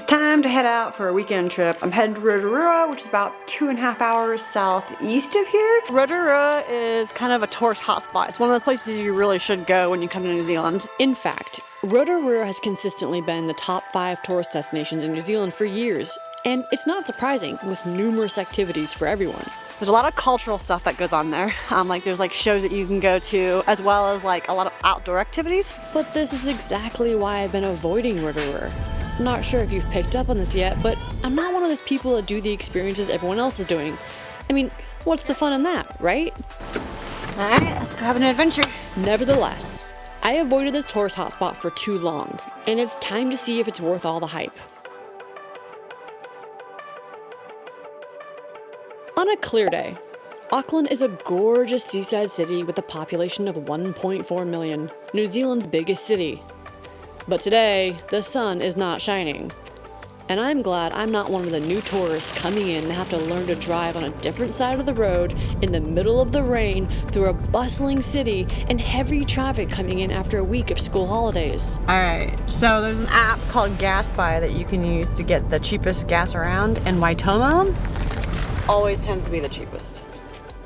time to head out for a weekend trip. I'm heading to Rotorua, which is about 2.5 hours southeast of here. Rotorua is kind of a tourist hotspot. It's one of those places you really should go when you come to New Zealand. In fact, Rotorua has consistently been the top 5 tourist destinations in New Zealand for years. And it's not surprising, with numerous activities for everyone. There's a lot of cultural stuff that goes on there. There's shows that you can go to, as well as a lot of outdoor activities. But this is exactly why I've been avoiding Rotorua. I'm not sure if you've picked up on this yet, but I'm not one of those people that do the experiences everyone else is doing. I mean, what's the fun in that, right? All right, let's go have an adventure. Nevertheless, I avoided this tourist hotspot for too long, and it's time to see if it's worth all the hype. On a clear day, Auckland is a gorgeous seaside city with a population of 1.4 million, New Zealand's biggest city. But today, the sun is not shining. And I'm glad I'm not one of the new tourists coming in and have to learn to drive on a different side of the road in the middle of the rain through a bustling city and heavy traffic coming in after a week of school holidays. All right, so there's an app called GasBuy that you can use to get the cheapest gas around, and Waitomo always tends to be the cheapest.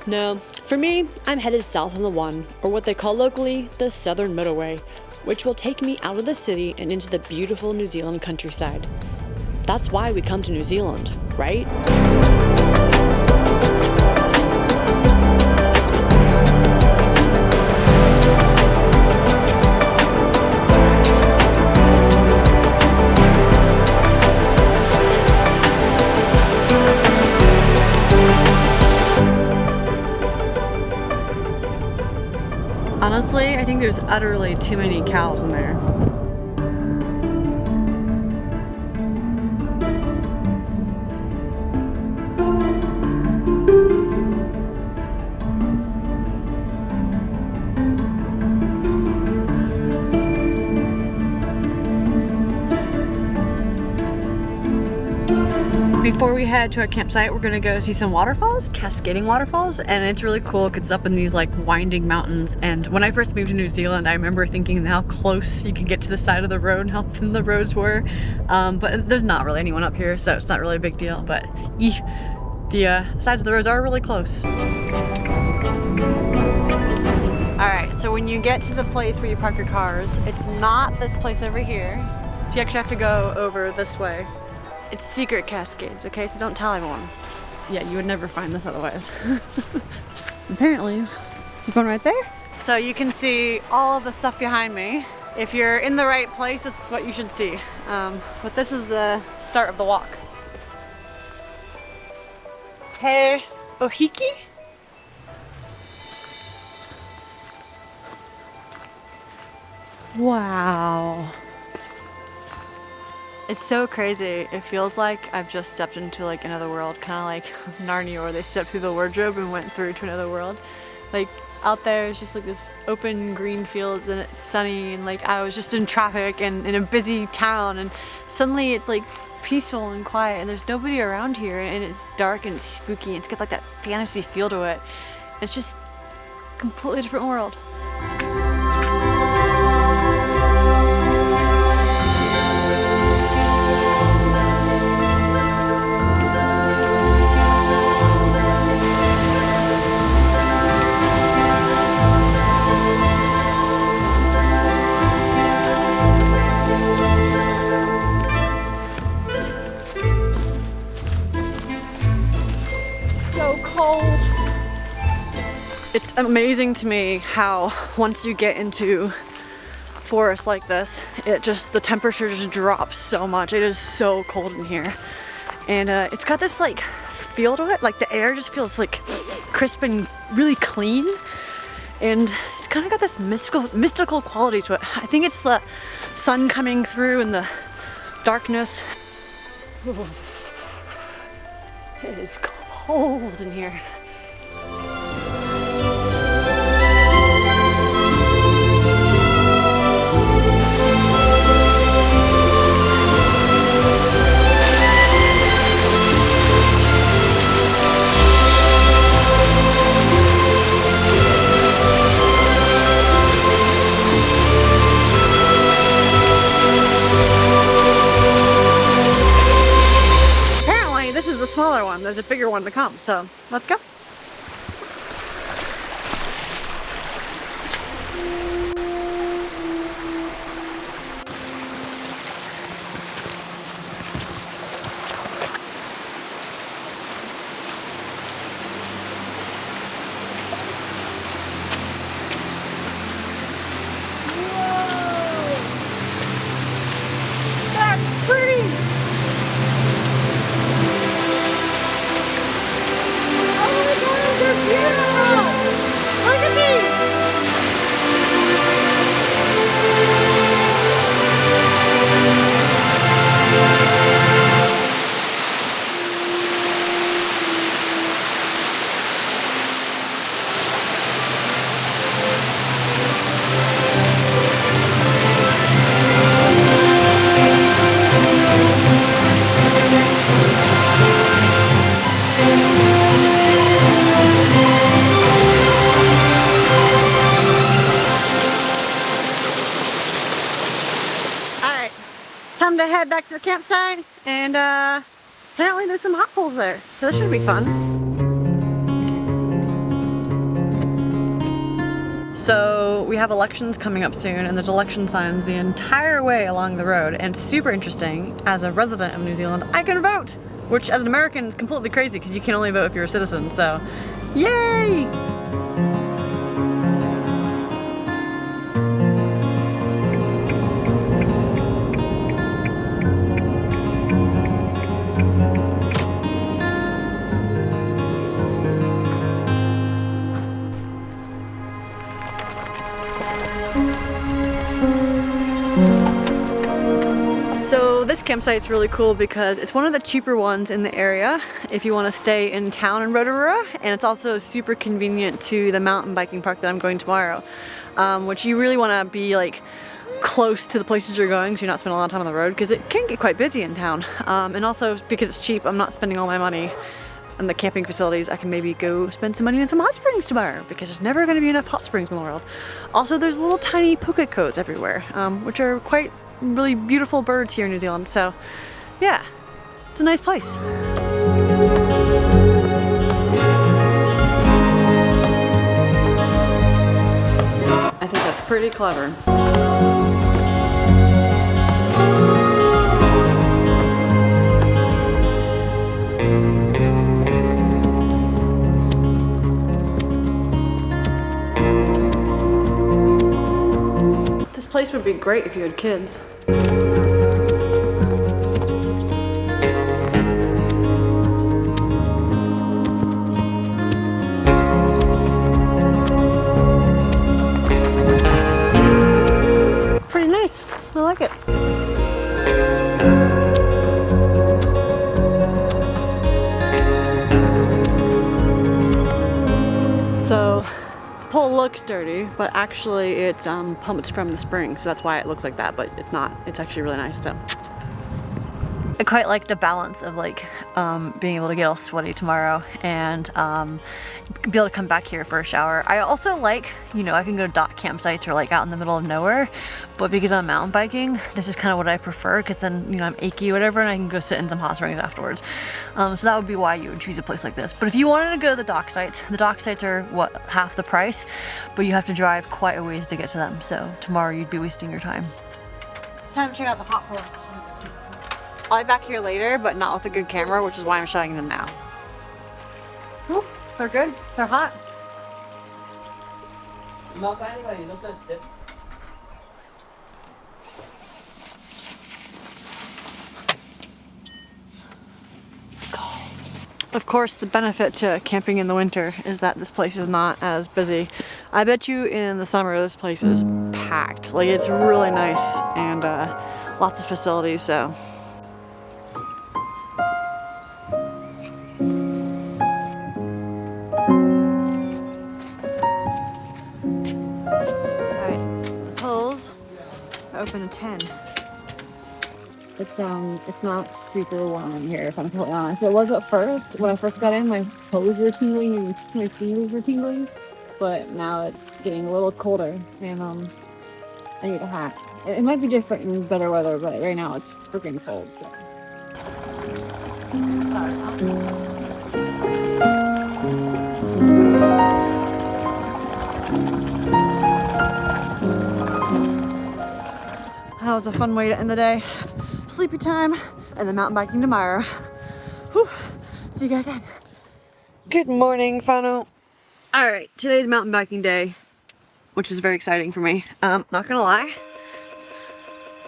No, for me, I'm headed south on the One, or what they call locally, the Southern Motorway, which will take me out of the city and into the beautiful New Zealand countryside. That's why we come to New Zealand, right? Honestly, I think there's utterly too many cows in there. Before we head to our campsite, we're gonna go see some waterfalls, cascading waterfalls, and it's really cool because it's up in these winding mountains. And when I first moved to New Zealand, I remember thinking how close you could get to the side of the road and how thin the roads were. But there's not really anyone up here, so it's not really a big deal. But the sides of the roads are really close. All right, so when you get to the place where you park your cars, it's not this place over here. So you actually have to go over this way. It's secret Cascades, okay? So don't tell everyone. Yeah, you would never find this otherwise. Apparently, you're going right there. So you can see all of the stuff behind me. If you're in the right place, this is what you should see. But this is the start of the walk. Te Ohiki? Wow. It's so crazy. It feels like I've just stepped into another world, kind of like Narnia, where they stepped through the wardrobe and went through to another world. Out there is just this open green fields and it's sunny, and I was just in traffic and in a busy town, and suddenly it's peaceful and quiet and there's nobody around here, and it's dark and spooky, and it's got that fantasy feel to it. It's just a completely different world. It's amazing to me how once you get into forests like this, the temperature just drops so much. It is so cold in here. And it's got this feel to it, the air just feels crisp and really clean. And it's kind of got this mystical quality to it. I think it's the sun coming through and the darkness. Ooh. It is cold in here. smaller one. There's a bigger one to come. So let's go. Time to head back to the campsite, and apparently there's some hot pools there, so this should be fun. So we have elections coming up soon, and there's election signs the entire way along the road, and it's super interesting. As a resident of New Zealand, I can vote, which as an American is completely crazy because you can only vote if you're a citizen, so yay! So this campsite's really cool because it's one of the cheaper ones in the area if you want to stay in town in Rotorua, and it's also super convenient to the mountain biking park that I'm going tomorrow, which you really want to be like close to the places you're going so you're not spending a lot of time on the road because it can get quite busy in town. And also because it's cheap, I'm not spending all my money on the camping facilities. I can maybe go spend some money in some hot springs tomorrow because there's never going to be enough hot springs in the world. Also, there's little tiny puka koas everywhere, which are quite really beautiful birds here in New Zealand. So yeah, it's a nice place. I think that's pretty clever. This place would be great if you had kids. Pretty nice. I like it. So the pole looks dirty, but actually it's pumped from the spring, so that's why it looks like that, but it's not. It's actually really nice. So I quite like the balance of like being able to get all sweaty tomorrow and be able to come back here for a shower. I also like, you know, I can go to dock campsites or like out in the middle of nowhere, but because I'm mountain biking, this is kind of what I prefer because then, you know, I'm achy or whatever and I can go sit in some hot springs afterwards. So that would be why you would choose a place like this. But if you wanted to go to the dock sites are what, half the price, but you have to drive quite a ways to get to them. So tomorrow you'd be wasting your time. It's time to check out the hot pools. I'll be back here later, but not with a good camera, which is why I'm showing them now. Ooh, they're good. They're hot. Of course, the benefit to camping in the winter is that this place is not as busy. I bet you in the summer this place is packed. Like, it's really nice and lots of facilities, so. Open at 10. It's not super warm in here, if I'm totally honest. It was at first. When I first got in, my toes were tingling and my fingers were tingling, but now it's getting a little colder, and I need a hat. It might be different in better weather, but right now it's freaking cold. So. That was a fun way to end the day. Sleepy time and then mountain biking tomorrow. Whew. See you guys then. Good morning, Fano. All right, today's mountain biking day, which is very exciting for me. Not gonna lie,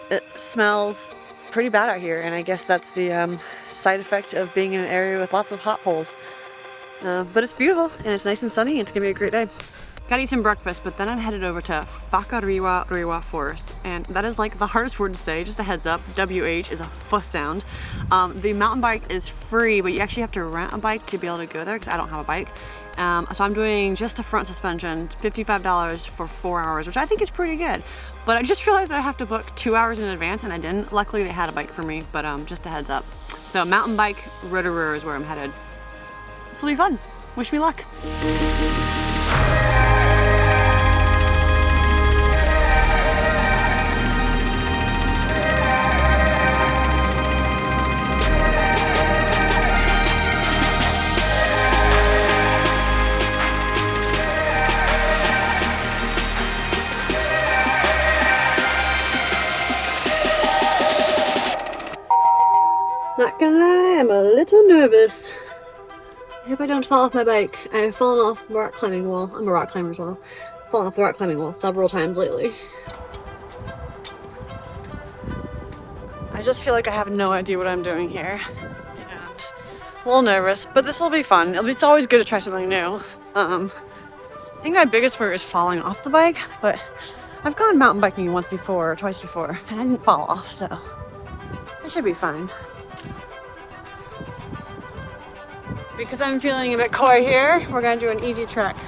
it smells pretty bad out here, and I guess that's the side effect of being in an area with lots of hot holes. But it's beautiful and it's nice and sunny and it's gonna be a great day. Gotta eat some breakfast, but then I'm headed over to Whakariwa Forest, and that is like the hardest word to say, just a heads up. WH is a fuss sound. The mountain bike is free, but you actually have to rent a bike to be able to go there because I don't have a bike. So I'm doing just a front suspension, $55 for 4 hours, which I think is pretty good. But I just realized that I have to book 2 hours in advance, and I didn't. Luckily they had a bike for me, but just a heads up. So mountain bike Rotorua is where I'm headed. This will be fun. Wish me luck. Not gonna lie, I'm a little nervous. I hope I don't fall off my bike. I've fallen off the rock climbing wall. I'm a rock climber as well. Fallen off the rock climbing wall several times lately. I just feel like I have no idea what I'm doing here. And a little nervous, but this will be fun. It's always good to try something new. I think my biggest worry is falling off the bike, but I've gone mountain biking once before, or twice before, and I didn't fall off, so I should be fine. Because I'm feeling a bit coy here, we're gonna do an easy trek. I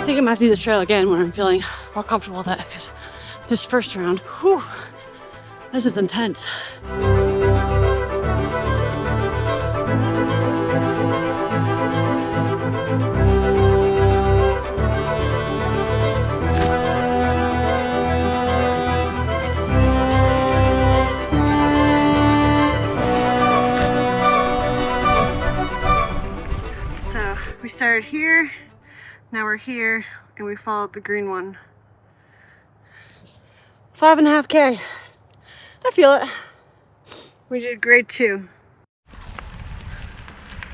think I'm gonna have to do this trail again when I'm feeling more comfortable with it, because this first round, whew, this is intense. We started here, now we're here, and we followed the green one. 5.5K. I feel it. We did grade 2.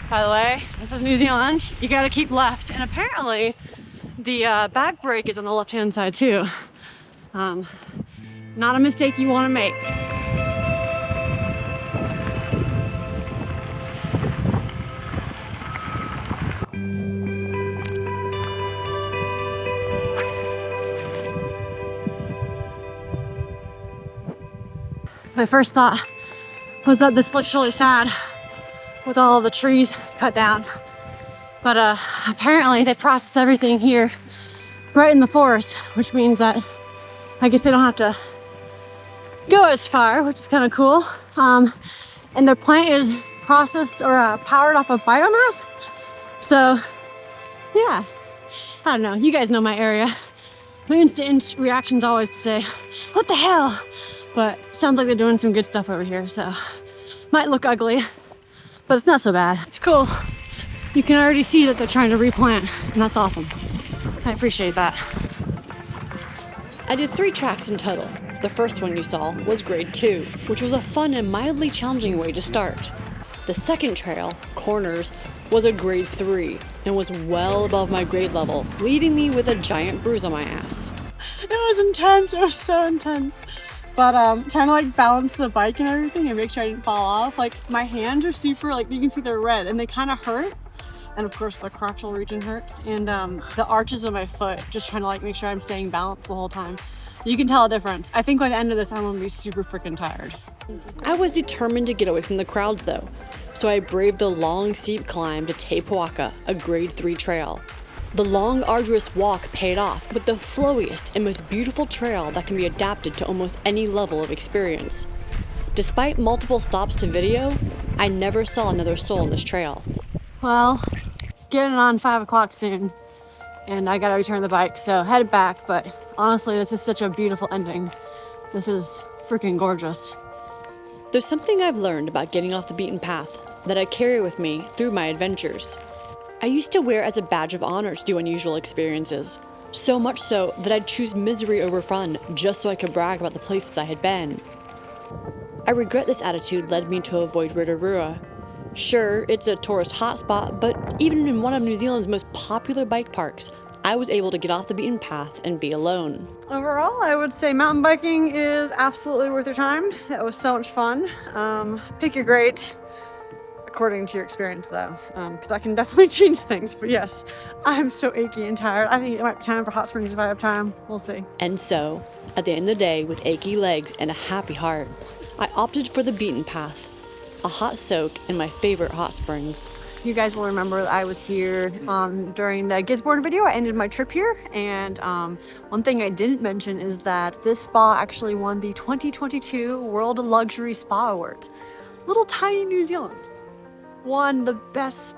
By the way, this is New Zealand. You gotta keep left, and apparently the back brake is on the left-hand side too. Not a mistake you want to make. My first thought was that this looks really sad with all of the trees cut down. But apparently they process everything here right in the forest, which means that I guess they don't have to go as far, which is kind of cool. And their plant is processed or powered off of biomass. So yeah, I don't know, you guys know my area. My instant reaction is always to say, what the hell? But sounds like they're doing some good stuff over here, so might look ugly, but it's not so bad. It's cool. You can already see that they're trying to replant, and that's awesome. I appreciate that. I did 3 tracks in total. The first one you saw was grade 2, which was a fun and mildly challenging way to start. The second trail, Corners, was a grade 3 and was well above my grade level, leaving me with a giant bruise on my ass. It was intense, it was so intense. But trying to like balance the bike and everything and make sure I didn't fall off. Like my hands are super, like you can see they're red and they kind of hurt. And of course the crotchal region hurts. And the arches of my foot, just trying to like make sure I'm staying balanced the whole time. You can tell a difference. I think by the end of this, I'm gonna be super freaking tired. I was determined to get away from the crowds though. So I braved the long steep climb to Te Pouaka, a grade 3 trail. The long, arduous walk paid off with the flowiest and most beautiful trail that can be adapted to almost any level of experience. Despite multiple stops to video, I never saw another soul on this trail. Well, it's getting on 5 o'clock soon, and I gotta return the bike, so headed back, but honestly, this is such a beautiful ending. This is freaking gorgeous. There's something I've learned about getting off the beaten path that I carry with me through my adventures. I used to wear as a badge of honor to do unusual experiences, so much so that I'd choose misery over fun just so I could brag about the places I had been. I regret this attitude led me to avoid Rotorua. Sure, it's a tourist hotspot, but even in one of New Zealand's most popular bike parks, I was able to get off the beaten path and be alone. Overall, I would say mountain biking is absolutely worth your time. That was so much fun. Pick your grade according to your experience though, because that can definitely change things. But yes, I'm so achy and tired. I think it might be time for hot springs if I have time. We'll see. And so, at the end of the day, with achy legs and a happy heart, I opted for the beaten path, a hot soak in my favorite hot springs. You guys will remember that I was here during the Gisborne video. I ended my trip here, and one thing I didn't mention is that this spa actually won the 2022 World Luxury Spa Awards. Little tiny New Zealand won the best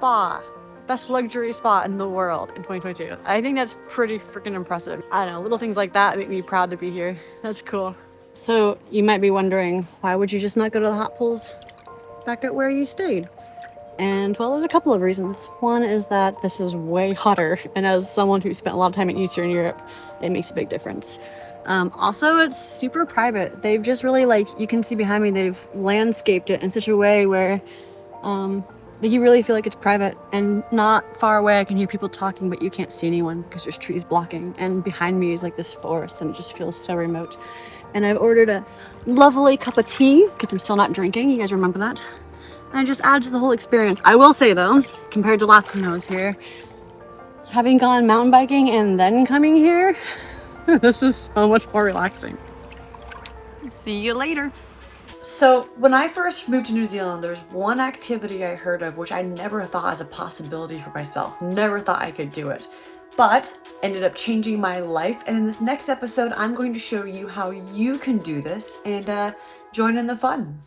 luxury spa in the world in 2022. I think that's pretty freaking impressive. I don't know, little things like that make me proud to be here. That's cool. So you might be wondering, why would you just not go to the hot pools back at where you stayed? And well, there's a couple of reasons. One is that this is way hotter, and as someone who spent a lot of time in Eastern Europe, it makes a big difference. Also, it's super private. They've just really, like, you can see behind me, they've landscaped it in such a way where you really feel like it's private, and not far away I can hear people talking, but you can't see anyone because there's trees blocking, and behind me is like this forest, and it just feels so remote. And I've ordered a lovely cup of tea because I'm still not drinking. You guys remember that? And it just adds to the whole experience. I will say though, compared to last time I was here, having gone mountain biking and then coming here, this is so much more relaxing. See you later. So when I first moved to New Zealand, there's one activity I heard of which I never thought as a possibility for myself. Never thought I could do it, but ended up changing my life. And in this next episode, I'm going to show you how you can do this and join in the fun.